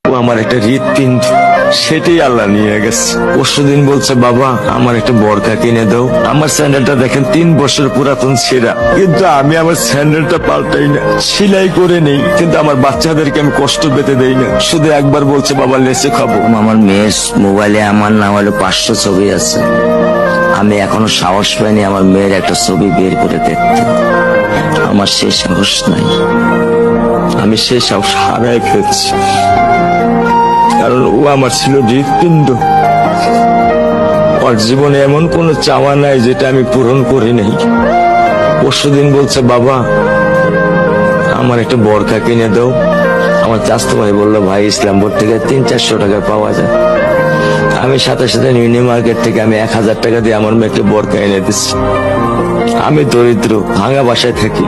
ও আমার একটা হৃৎপিণ্ড, সেটাই আল্লাহ নিয়ে গেছে। পরশুদিন বলছে, বাবা আমার একটা বরকা কিনে দাও। আমার স্যান্ডেলটা দেখেন 3 বছর পুরাতন ছেঁড়া, কিন্তু আমি আমার স্যান্ডেলটা পাল্টাই না, সেলাই করে নেই, কিন্তু আমার বাচ্চাদেরকে আমি কষ্ট পেতে দেই না। শুধু একবার বলছে, বাবা লেচে খাবো। আমার মেয়ের মোবাইলে আমার নাম হলো 500 ছবি আছে। আমি এখনো সাহস পাইনি আমার মেয়ের একটা ছবি বের করে দেখতে। আমার সে সাহস নাই। আমি সে সব হারাই ফেলছি, কারণ ও আমার ছিল হৃৎপিণ্ড। ওর জীবনে এমন কোনো চাওয়া নাই যেটা আমি পূরণ করি নাই। পরশুদিন বলছে, বাবা আমার একটা বরকা কিনে দাও। আমার চাচতো ভাই বললো, ভাই ইসলামপুর থেকে 300-400 টাকা পাওয়া যায়। আমি সাথে সাথে নিউ মার্কেট থেকে আমি 1000 টাকা দিয়ে আমার মেয়েকে বরকা এনে দিচ্ছি। আমি দরিদ্র, ভাঙা বাসায় থাকি,